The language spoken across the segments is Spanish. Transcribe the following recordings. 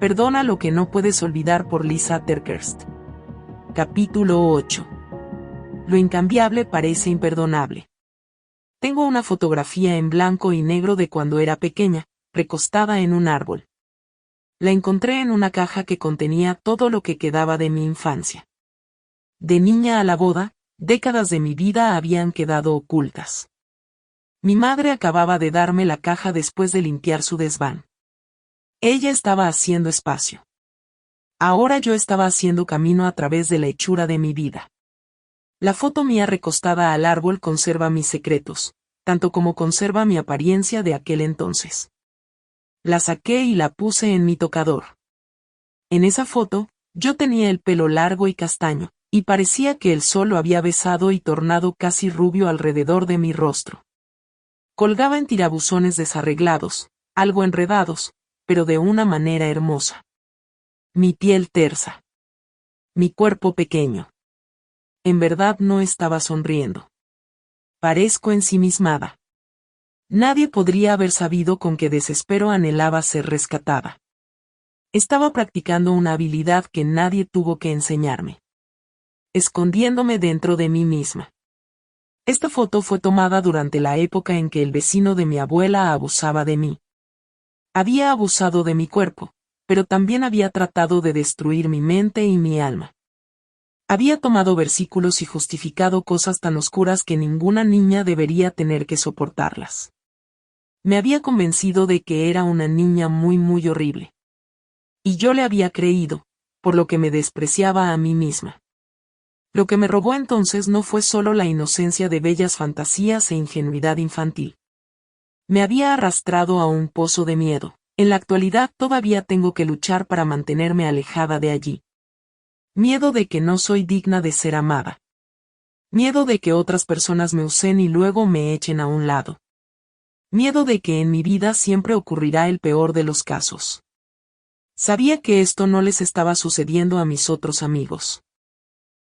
Perdona lo que no puedes olvidar por Lisa Terkeurst. Capítulo 8. Lo incambiable parece imperdonable. Tengo una fotografía en blanco y negro de cuando era pequeña, recostada en un árbol. La encontré en una caja que contenía todo lo que quedaba de mi infancia. De niña a la boda, décadas de mi vida habían quedado ocultas. Mi madre acababa de darme la caja después de limpiar su desván. Ella estaba haciendo espacio. Ahora yo estaba haciendo camino a través de la hechura de mi vida. La foto mía recostada al árbol conserva mis secretos, tanto como conserva mi apariencia de aquel entonces. La saqué y la puse en mi tocador. En esa foto, yo tenía el pelo largo y castaño, y parecía que el sol lo había besado y tornado casi rubio alrededor de mi rostro. Colgaba en tirabuzones desarreglados, algo enredados, pero de una manera hermosa. Mi piel tersa. Mi cuerpo pequeño. En verdad no estaba sonriendo. Parezco ensimismada. Nadie podría haber sabido con qué desespero anhelaba ser rescatada. Estaba practicando una habilidad que nadie tuvo que enseñarme. Escondiéndome dentro de mí misma. Esta foto fue tomada durante la época en que el vecino de mi abuela abusaba de mí. Había abusado de mi cuerpo, pero también había tratado de destruir mi mente y mi alma. Había tomado versículos y justificado cosas tan oscuras que ninguna niña debería tener que soportarlas. Me había convencido de que era una niña muy horrible. Y yo le había creído, por lo que me despreciaba a mí misma. Lo que me robó entonces no fue solo la inocencia de bellas fantasías e ingenuidad infantil. Me había arrastrado a un pozo de miedo. En la actualidad todavía tengo que luchar para mantenerme alejada de allí. Miedo de que no soy digna de ser amada. Miedo de que otras personas me usen y luego me echen a un lado. Miedo de que en mi vida siempre ocurrirá el peor de los casos. Sabía que esto no les estaba sucediendo a mis otros amigos.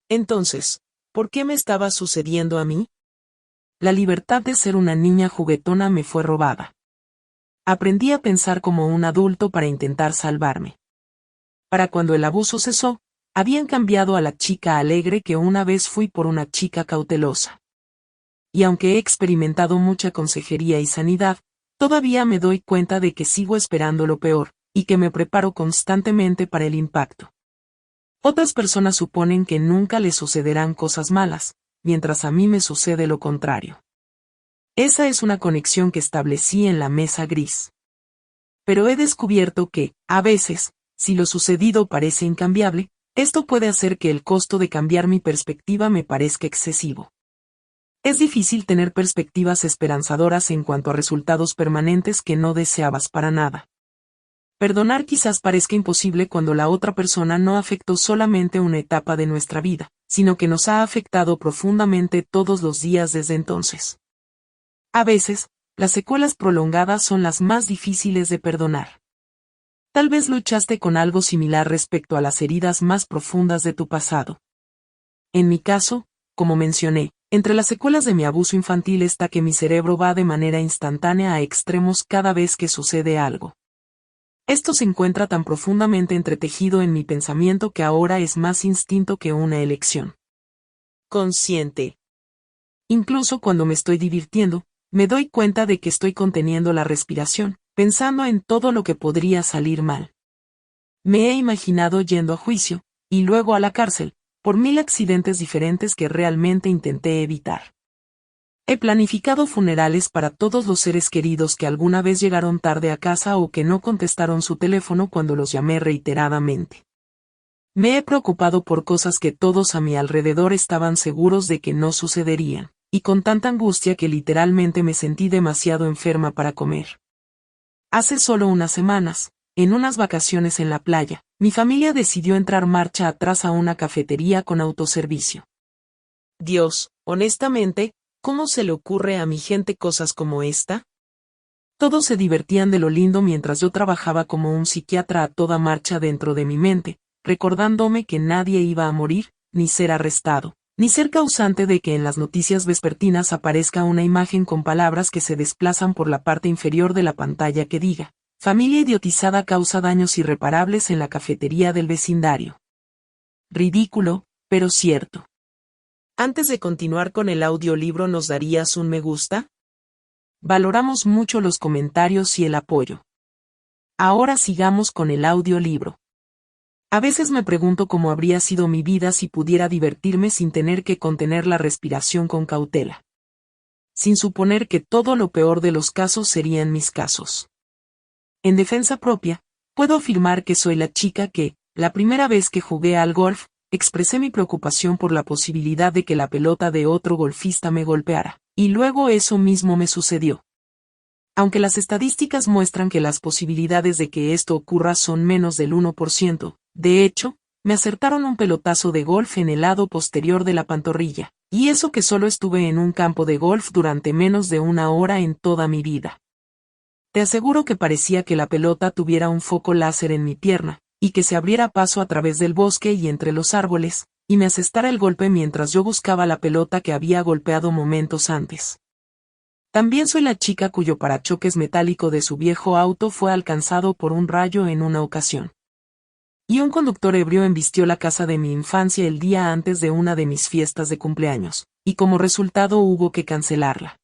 Entonces, ¿por qué me estaba sucediendo a mí? La libertad de ser una niña juguetona me fue robada. Aprendí a pensar como un adulto para intentar salvarme. Para cuando el abuso cesó, habían cambiado a la chica alegre que una vez fui por una chica cautelosa. Y aunque he experimentado mucha consejería y sanidad, todavía me doy cuenta de que sigo esperando lo peor, y que me preparo constantemente para el impacto. Otras personas suponen que nunca les sucederán cosas malas, mientras a mí me sucede lo contrario. Esa es una conexión que establecí en la mesa gris. Pero he descubierto que, a veces, si lo sucedido parece incambiable, esto puede hacer que el costo de cambiar mi perspectiva me parezca excesivo. Es difícil tener perspectivas esperanzadoras en cuanto a resultados permanentes que no deseabas para nada. Perdonar quizás parezca imposible cuando la otra persona no afectó solamente una etapa de nuestra vida, sino que nos ha afectado profundamente todos los días desde entonces. A veces, las secuelas prolongadas son las más difíciles de perdonar. Tal vez luchaste con algo similar respecto a las heridas más profundas de tu pasado. En mi caso, como mencioné, entre las secuelas de mi abuso infantil está que mi cerebro va de manera instantánea a extremos cada vez que sucede algo. Esto se encuentra tan profundamente entretejido en mi pensamiento que ahora es más instinto que una elección consciente. Incluso cuando me estoy divirtiendo, me doy cuenta de que estoy conteniendo la respiración, pensando en todo lo que podría salir mal. Me he imaginado yendo a juicio, y luego a la cárcel, por 1000 accidentes diferentes que realmente intenté evitar. He planificado funerales para todos los seres queridos que alguna vez llegaron tarde a casa o que no contestaron su teléfono cuando los llamé reiteradamente. Me he preocupado por cosas que todos a mi alrededor estaban seguros de que no sucederían, y con tanta angustia que literalmente me sentí demasiado enferma para comer. Hace solo unas semanas, en unas vacaciones en la playa, mi familia decidió entrar marcha atrás a una cafetería con autoservicio. Dios, honestamente, ¿cómo se le ocurre a mi gente cosas como esta? Todos se divertían de lo lindo mientras yo trabajaba como un psiquiatra a toda marcha dentro de mi mente, recordándome que nadie iba a morir, ni ser arrestado, ni ser causante de que en las noticias vespertinas aparezca una imagen con palabras que se desplazan por la parte inferior de la pantalla que diga, Familia idiotizada causa daños irreparables en la cafetería del vecindario. Ridículo, pero cierto. Antes de continuar con el audiolibro, ¿nos darías un me gusta? Valoramos mucho los comentarios y el apoyo. Ahora sigamos con el audiolibro. A veces me pregunto cómo habría sido mi vida si pudiera divertirme sin tener que contener la respiración con cautela. Sin suponer que todo lo peor de los casos serían mis casos. En defensa propia, puedo afirmar que soy la chica que, la primera vez que jugué al golf, expresé mi preocupación por la posibilidad de que la pelota de otro golfista me golpeara, y luego eso mismo me sucedió. Aunque las estadísticas muestran que las posibilidades de que esto ocurra son menos del 1%, de hecho, me acertaron un pelotazo de golf en el lado posterior de la pantorrilla, y eso que solo estuve en un campo de golf durante menos de una hora en toda mi vida. Te aseguro que parecía que la pelota tuviera un foco láser en mi pierna, y que se abriera paso a través del bosque y entre los árboles, y me asestara el golpe mientras yo buscaba la pelota que había golpeado momentos antes. También soy la chica cuyo parachoques metálico de su viejo auto fue alcanzado por un rayo en una ocasión. Y un conductor ebrio embistió la casa de mi infancia el día antes de una de mis fiestas de cumpleaños, y como resultado hubo que cancelarla.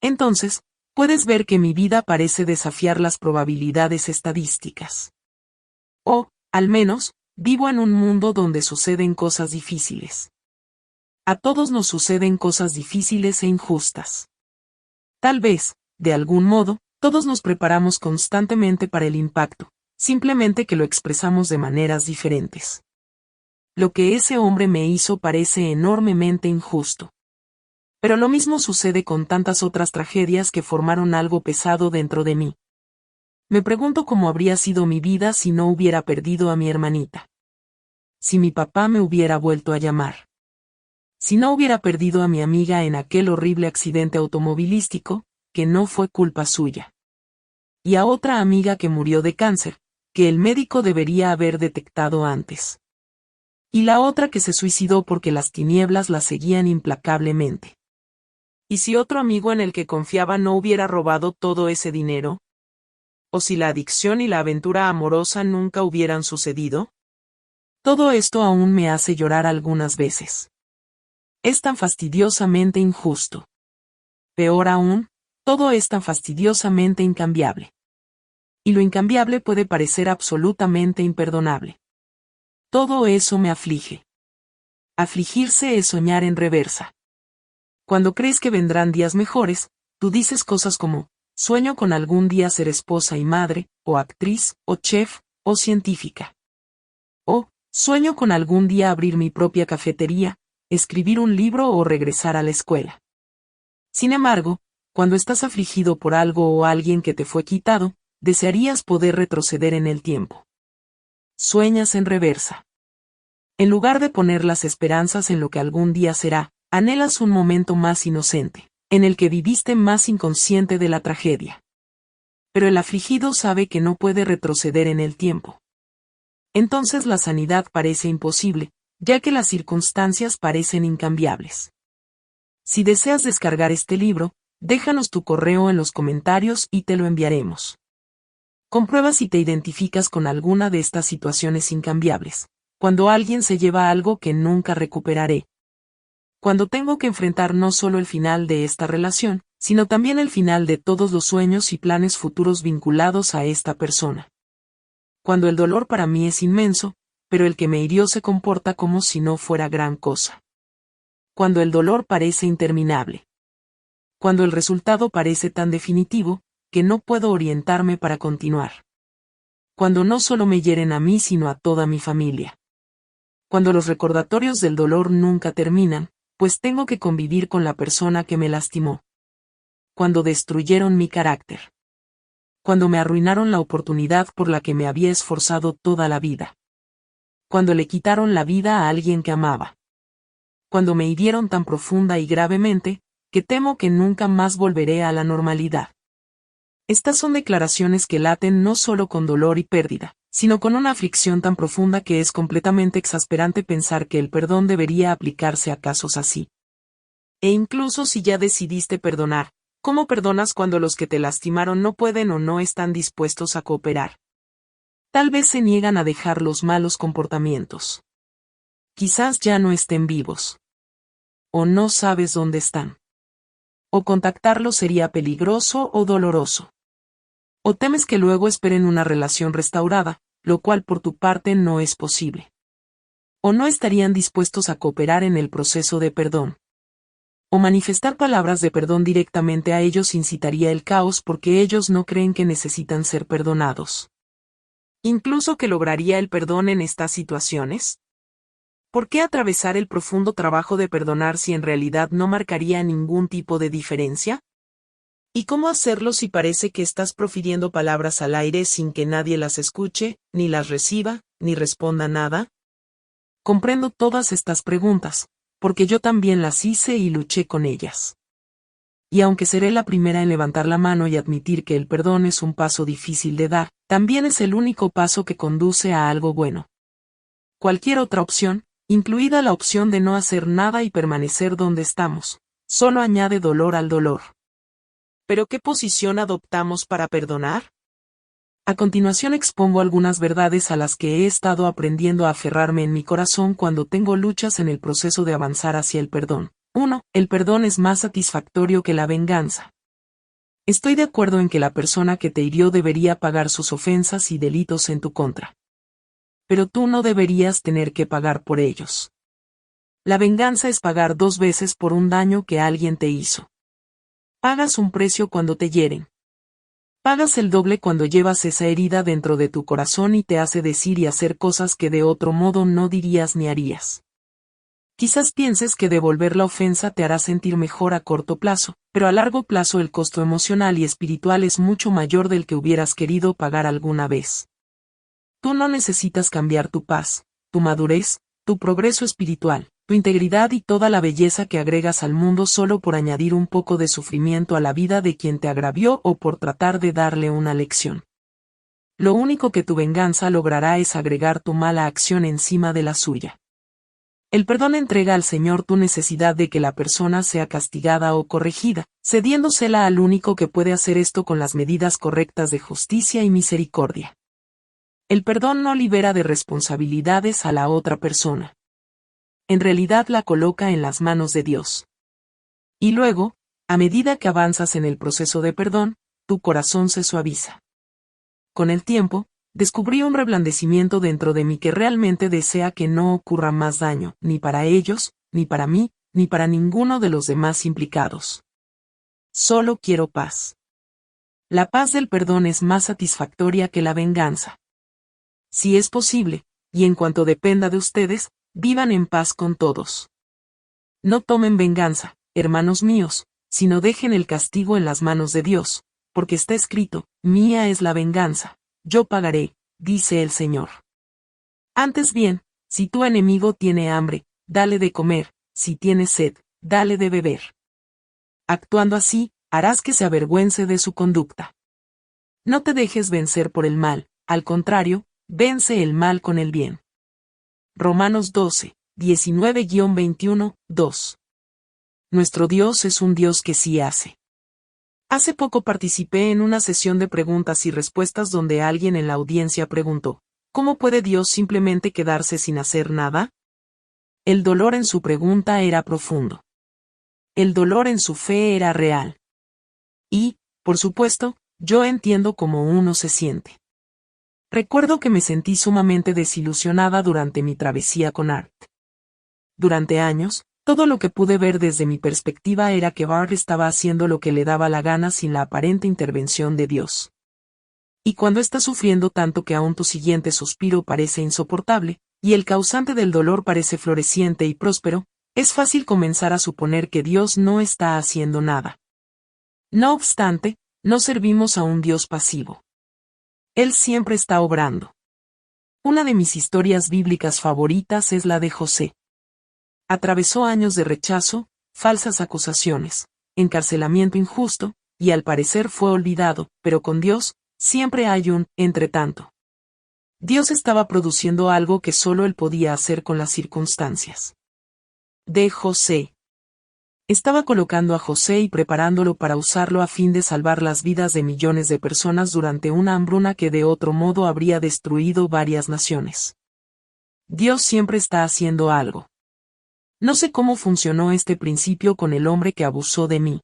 Entonces, puedes ver que mi vida parece desafiar las probabilidades estadísticas. O, al menos, vivo en un mundo donde suceden cosas difíciles. A todos nos suceden cosas difíciles e injustas. Tal vez, de algún modo, todos nos preparamos constantemente para el impacto, simplemente que lo expresamos de maneras diferentes. Lo que ese hombre me hizo parece enormemente injusto. Pero lo mismo sucede con tantas otras tragedias que formaron algo pesado dentro de mí. Me pregunto cómo habría sido mi vida si no hubiera perdido a mi hermanita. Si mi papá me hubiera vuelto a llamar. Si no hubiera perdido a mi amiga en aquel horrible accidente automovilístico, que no fue culpa suya. Y a otra amiga que murió de cáncer, que el médico debería haber detectado antes. Y la otra que se suicidó porque las tinieblas la seguían implacablemente. ¿Y si otro amigo en el que confiaba no hubiera robado todo ese dinero? ¿O si la adicción y la aventura amorosa nunca hubieran sucedido? Todo esto aún me hace llorar algunas veces. Es tan fastidiosamente injusto. Peor aún, todo es tan fastidiosamente incambiable. Y lo incambiable puede parecer absolutamente imperdonable. Todo eso me aflige. Afligirse es soñar en reversa. Cuando crees que vendrán días mejores, tú dices cosas como, sueño con algún día ser esposa y madre, o actriz, o chef, o científica. O, sueño con algún día abrir mi propia cafetería, escribir un libro o regresar a la escuela. Sin embargo, cuando estás afligido por algo o alguien que te fue quitado, desearías poder retroceder en el tiempo. Sueñas en reversa. En lugar de poner las esperanzas en lo que algún día será, anhelas un momento más inocente, en el que viviste más inconsciente de la tragedia. Pero el afligido sabe que no puede retroceder en el tiempo. Entonces la sanidad parece imposible, ya que las circunstancias parecen incambiables. Si deseas descargar este libro, déjanos tu correo en los comentarios y te lo enviaremos. Comprueba si te identificas con alguna de estas situaciones incambiables. Cuando alguien se lleva algo que nunca recuperaré. Cuando tengo que enfrentar no solo el final de esta relación, sino también el final de todos los sueños y planes futuros vinculados a esta persona. Cuando el dolor para mí es inmenso, pero el que me hirió se comporta como si no fuera gran cosa. Cuando el dolor parece interminable. Cuando el resultado parece tan definitivo, que no puedo orientarme para continuar. Cuando no solo me hieren a mí sino a toda mi familia. Cuando los recordatorios del dolor nunca terminan, pues tengo que convivir con la persona que me lastimó. Cuando destruyeron mi carácter. Cuando me arruinaron la oportunidad por la que me había esforzado toda la vida. Cuando le quitaron la vida a alguien que amaba. Cuando me hirieron tan profunda y gravemente, que temo que nunca más volveré a la normalidad. Estas son declaraciones que laten no solo con dolor y pérdida, sino con una aflicción tan profunda que es completamente exasperante pensar que el perdón debería aplicarse a casos así. E incluso si ya decidiste perdonar, ¿Cómo perdonas cuando los que te lastimaron no pueden o no están dispuestos a cooperar? Tal vez se niegan a dejar los malos comportamientos. Quizás ya no estén vivos. O no sabes dónde están. O contactarlos sería peligroso o doloroso. O temes que luego esperen una relación restaurada, lo cual por tu parte no es posible. O no estarían dispuestos a cooperar en el proceso de perdón. O manifestar palabras de perdón directamente a ellos incitaría el caos porque ellos no creen que necesitan ser perdonados. Incluso que lograría el perdón en estas situaciones. ¿Por qué atravesar el profundo trabajo de perdonar si en realidad no marcaría ningún tipo de diferencia? ¿Y cómo hacerlo si parece que estás profiriendo palabras al aire sin que nadie las escuche, ni las reciba, ni responda nada? Comprendo todas estas preguntas, porque yo también las hice y luché con ellas. Y aunque seré la primera en levantar la mano y admitir que el perdón es un paso difícil de dar, también es el único paso que conduce a algo bueno. Cualquier otra opción, incluida la opción de no hacer nada y permanecer donde estamos, solo añade dolor al dolor. ¿Pero qué posición adoptamos para perdonar? A continuación expongo algunas verdades a las que he estado aprendiendo a aferrarme en mi corazón cuando tengo luchas en el proceso de avanzar hacia el perdón. 1. El perdón es más satisfactorio que la venganza. Estoy de acuerdo en que la persona que te hirió debería pagar sus ofensas y delitos en tu contra. Pero tú no deberías tener que pagar por ellos. La venganza es pagar 2 veces por un daño que alguien te hizo. Pagas un precio cuando te hieren. Pagas el doble cuando llevas esa herida dentro de tu corazón y te hace decir y hacer cosas que de otro modo no dirías ni harías. Quizás pienses que devolver la ofensa te hará sentir mejor a corto plazo, pero a largo plazo el costo emocional y espiritual es mucho mayor del que hubieras querido pagar alguna vez. Tú no necesitas cambiar tu paz, tu madurez, tu progreso espiritual, tu integridad y toda la belleza que agregas al mundo solo por añadir un poco de sufrimiento a la vida de quien te agravió o por tratar de darle una lección. Lo único que tu venganza logrará es agregar tu mala acción encima de la suya. El perdón entrega al Señor tu necesidad de que la persona sea castigada o corregida, cediéndosela al único que puede hacer esto con las medidas correctas de justicia y misericordia. El perdón no libera de responsabilidades a la otra persona. En realidad la coloca en las manos de Dios. Y luego, a medida que avanzas en el proceso de perdón, tu corazón se suaviza. Con el tiempo, descubrí un reblandecimiento dentro de mí que realmente desea que no ocurra más daño, ni para ellos, ni para mí, ni para ninguno de los demás implicados. Solo quiero paz. La paz del perdón es más satisfactoria que la venganza. Si es posible, y en cuanto dependa de ustedes, vivan en paz con todos. No tomen venganza, hermanos míos, sino dejen el castigo en las manos de Dios, porque está escrito, mía es la venganza, yo pagaré, dice el Señor. Antes bien, si tu enemigo tiene hambre, dale de comer, si tiene sed, dale de beber. Actuando así, harás que se avergüence de su conducta. No te dejes vencer por el mal, al contrario, vence el mal con el bien. Romanos 12, 19-21, 2. Nuestro Dios es un Dios que sí hace. Hace poco participé en una sesión de preguntas y respuestas donde alguien en la audiencia preguntó, ¿cómo puede Dios simplemente quedarse sin hacer nada? El dolor en su pregunta era profundo. El dolor en su fe era real. Y, por supuesto, yo entiendo cómo uno se siente. Recuerdo que me sentí sumamente desilusionada durante mi travesía con Art. Durante años, todo lo que pude ver desde mi perspectiva era que Bart estaba haciendo lo que le daba la gana sin la aparente intervención de Dios. Y cuando estás sufriendo tanto que aún tu siguiente suspiro parece insoportable, y el causante del dolor parece floreciente y próspero, es fácil comenzar a suponer que Dios no está haciendo nada. No obstante, no servimos a un Dios pasivo. Él siempre está obrando. Una de mis historias bíblicas favoritas es la de José. Atravesó años de rechazo, falsas acusaciones, encarcelamiento injusto, y al parecer fue olvidado, pero con Dios, siempre hay un entretanto. Dios estaba produciendo algo que solo él podía hacer con las circunstancias. De José. Estaba colocando a José y preparándolo para usarlo a fin de salvar las vidas de millones de personas durante una hambruna que de otro modo habría destruido varias naciones. Dios siempre está haciendo algo. No sé cómo funcionó este principio con el hombre que abusó de mí.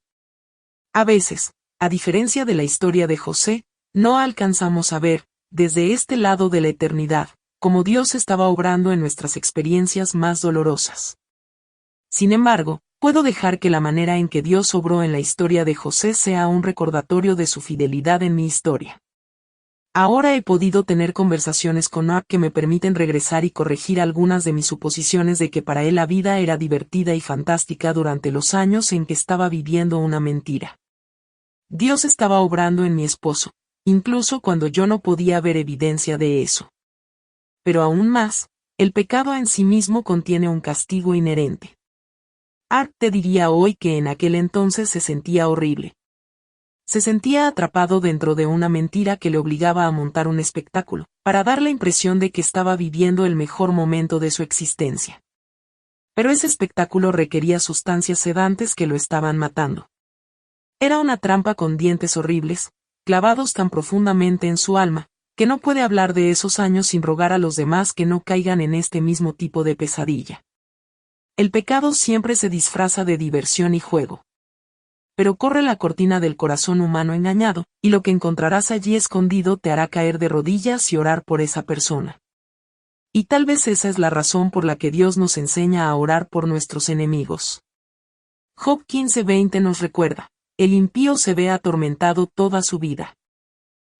A veces, a diferencia de la historia de José, no alcanzamos a ver, desde este lado de la eternidad, cómo Dios estaba obrando en nuestras experiencias más dolorosas. Sin embargo, puedo dejar que la manera en que Dios obró en la historia de José sea un recordatorio de su fidelidad en mi historia. Ahora he podido tener conversaciones con Noah que me permiten regresar y corregir algunas de mis suposiciones de que para él la vida era divertida y fantástica durante los años en que estaba viviendo una mentira. Dios estaba obrando en mi esposo, incluso cuando yo no podía ver evidencia de eso. Pero aún más, el pecado en sí mismo contiene un castigo inherente. Art te diría hoy que en aquel entonces se sentía horrible. Se sentía atrapado dentro de una mentira que le obligaba a montar un espectáculo, para dar la impresión de que estaba viviendo el mejor momento de su existencia. Pero ese espectáculo requería sustancias sedantes que lo estaban matando. Era una trampa con dientes horribles, clavados tan profundamente en su alma, que no puede hablar de esos años sin rogar a los demás que no caigan en este mismo tipo de pesadilla. El pecado siempre se disfraza de diversión y juego. Pero corre la cortina del corazón humano engañado, y lo que encontrarás allí escondido te hará caer de rodillas y orar por esa persona. Y tal vez esa es la razón por la que Dios nos enseña a orar por nuestros enemigos. Job 15:20 nos recuerda, el impío se ve atormentado toda su vida.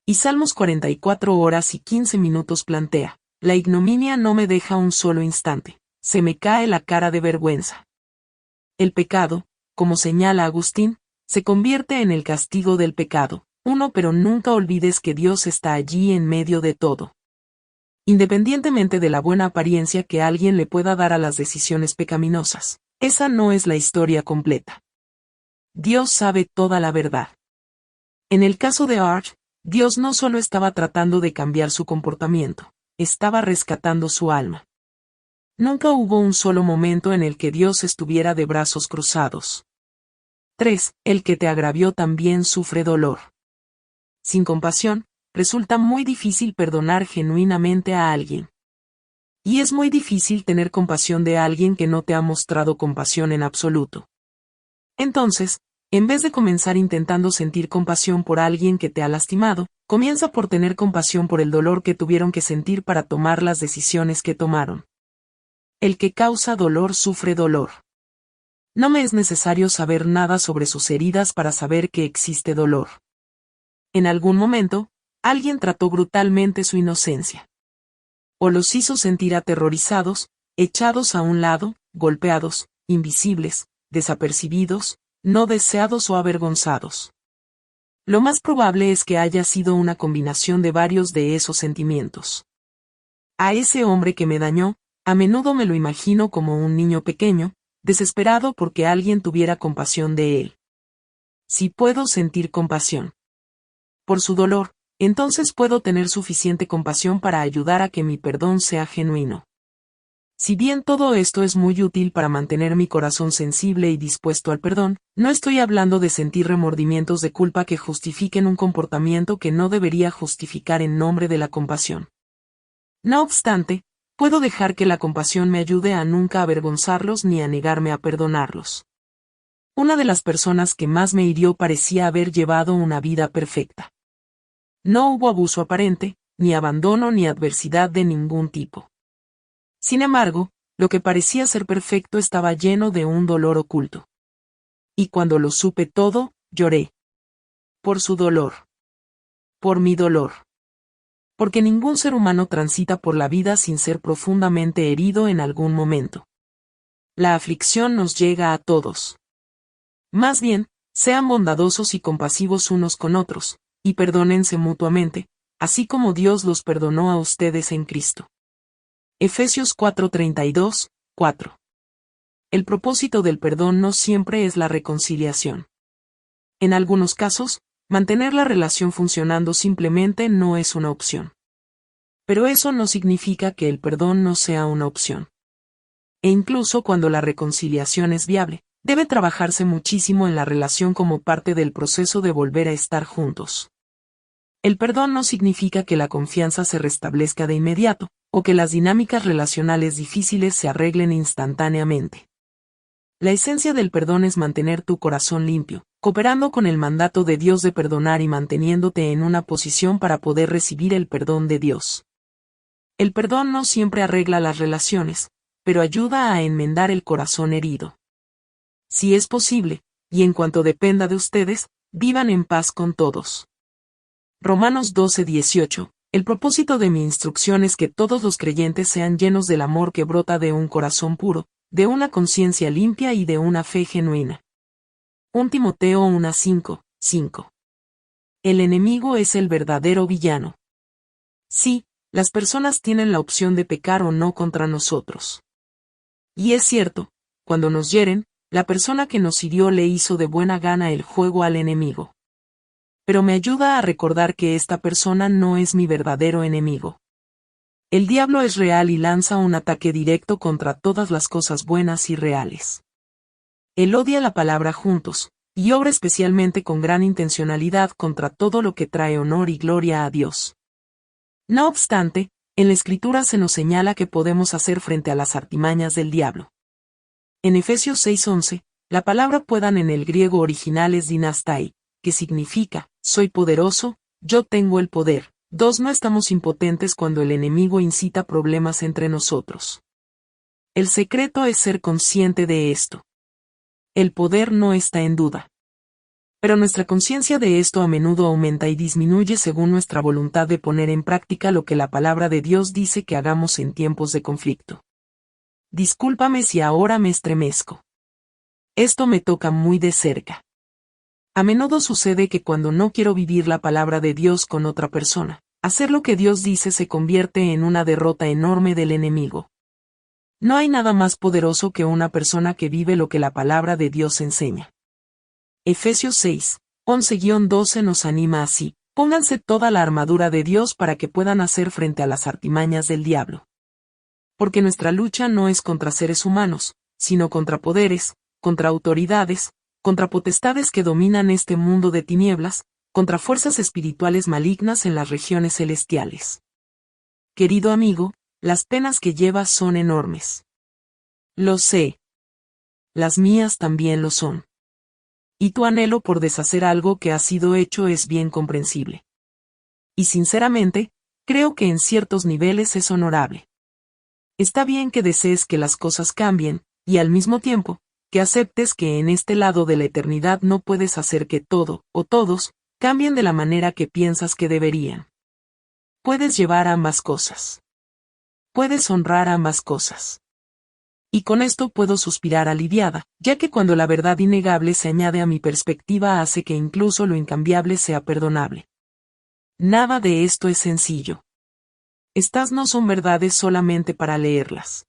Y Salmos 44 horas y 15 minutos plantea, la ignominia no me deja un solo instante. Se me cae la cara de vergüenza. El pecado, como señala Agustín, se convierte en el castigo del pecado, pero nunca olvides que Dios está allí en medio de todo. Independientemente de la buena apariencia que alguien le pueda dar a las decisiones pecaminosas, esa no es la historia completa. Dios sabe toda la verdad. En el caso de Arch, Dios no solo estaba tratando de cambiar su comportamiento, estaba rescatando su alma. Nunca hubo un solo momento en el que Dios estuviera de brazos cruzados. 3. El que te agravió también sufre dolor. Sin compasión, resulta muy difícil perdonar genuinamente a alguien. Y es muy difícil tener compasión de alguien que no te ha mostrado compasión en absoluto. Entonces, en vez de comenzar intentando sentir compasión por alguien que te ha lastimado, comienza por tener compasión por el dolor que tuvieron que sentir para tomar las decisiones que tomaron. El que causa dolor sufre dolor. No me es necesario saber nada sobre sus heridas para saber que existe dolor. En algún momento, alguien trató brutalmente su inocencia. O los hizo sentir aterrorizados, echados a un lado, golpeados, invisibles, desapercibidos, no deseados o avergonzados. Lo más probable es que haya sido una combinación de varios de esos sentimientos. A ese hombre que me dañó, a menudo me lo imagino como un niño pequeño, desesperado porque alguien tuviera compasión de él. Si puedo sentir compasión por su dolor, entonces puedo tener suficiente compasión para ayudar a que mi perdón sea genuino. Si bien todo esto es muy útil para mantener mi corazón sensible y dispuesto al perdón, no estoy hablando de sentir remordimientos de culpa que justifiquen un comportamiento que no debería justificar en nombre de la compasión. No obstante, puedo dejar que la compasión me ayude a nunca avergonzarlos ni a negarme a perdonarlos. Una de las personas que más me hirió parecía haber llevado una vida perfecta. No hubo abuso aparente, ni abandono ni adversidad de ningún tipo. Sin embargo, lo que parecía ser perfecto estaba lleno de un dolor oculto. Y cuando lo supe todo, lloré. Por su dolor. Por mi dolor. Porque ningún ser humano transita por la vida sin ser profundamente herido en algún momento. La aflicción nos llega a todos. Más bien, sean bondadosos y compasivos unos con otros, y perdónense mutuamente, así como Dios los perdonó a ustedes en Cristo. Efesios 4:32, 4. El propósito del perdón no siempre es la reconciliación. En algunos casos, mantener la relación funcionando simplemente no es una opción. Pero eso no significa que el perdón no sea una opción. E incluso cuando la reconciliación es viable, Debe trabajarse muchísimo en la relación como parte del proceso de volver a estar juntos. El perdón no significa que la confianza se restablezca de inmediato, o que las dinámicas relacionales difíciles se arreglen instantáneamente. La esencia del perdón es mantener tu corazón limpio, cooperando con el mandato de Dios de perdonar y manteniéndote en una posición para poder recibir el perdón de Dios. El perdón no siempre arregla las relaciones, pero ayuda a enmendar el corazón herido. Si es posible, y en cuanto dependa de ustedes, vivan en paz con todos. Romanos 12:18. El propósito de mi instrucción es que todos los creyentes sean llenos del amor que brota de un corazón puro, de una conciencia limpia y de una fe genuina. 1 Timoteo 1:5. El enemigo es el verdadero villano. Sí, las personas tienen la opción de pecar o no contra nosotros. Y es cierto, cuando nos hieren, la persona que nos hirió le hizo de buena gana el juego al enemigo. Pero me ayuda a recordar que esta persona no es mi verdadero enemigo. El diablo es real y lanza un ataque directo contra todas las cosas buenas y reales. Él odia la palabra juntos, y obra especialmente con gran intencionalidad contra todo lo que trae honor y gloria a Dios. No obstante, en la Escritura se nos señala que podemos hacer frente a las artimañas del diablo. En Efesios 6:11, la palabra puedan en el griego original es dinastai, que significa, soy poderoso, yo tengo el poder. 2. No estamos impotentes cuando el enemigo incita problemas entre nosotros. El secreto es ser consciente de esto. El poder no está en duda. Pero nuestra conciencia de esto a menudo aumenta y disminuye según nuestra voluntad de poner en práctica lo que la palabra de Dios dice que hagamos en tiempos de conflicto. Discúlpame si ahora me estremezco. Esto me toca muy de cerca. A menudo sucede que cuando no quiero vivir la palabra de Dios con otra persona, hacer lo que Dios dice se convierte en una derrota enorme del enemigo. No hay nada más poderoso que una persona que vive lo que la palabra de Dios enseña. Efesios 6:11-12 nos anima así: pónganse toda la armadura de Dios para que puedan hacer frente a las artimañas del diablo. Porque nuestra lucha no es contra seres humanos, sino contra poderes, contra autoridades, contra potestades que dominan este mundo de tinieblas, contra fuerzas espirituales malignas en las regiones celestiales. Querido amigo, las penas que llevas son enormes. Lo sé. Las mías también lo son. Y tu anhelo por deshacer algo que ha sido hecho es bien comprensible. Y sinceramente, creo que en ciertos niveles es honorable. Está bien que desees que las cosas cambien, y al mismo tiempo, que aceptes que en este lado de la eternidad no puedes hacer que todo, o todos, cambien de la manera que piensas que deberían. Puedes llevar ambas cosas. Puedes honrar ambas cosas. Y con esto puedo suspirar aliviada, ya que cuando la verdad innegable se añade a mi perspectiva hace que incluso lo incambiable sea perdonable. Nada de esto es sencillo. Estas no son verdades solamente para leerlas.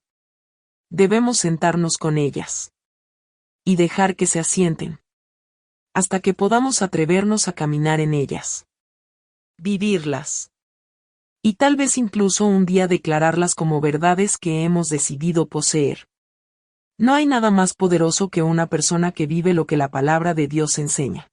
Debemos sentarnos con ellas. Y dejar que se asienten. Hasta que podamos atrevernos a caminar en ellas. Vivirlas. Y tal vez incluso un día declararlas como verdades que hemos decidido poseer. No hay nada más poderoso que una persona que vive lo que la palabra de Dios enseña.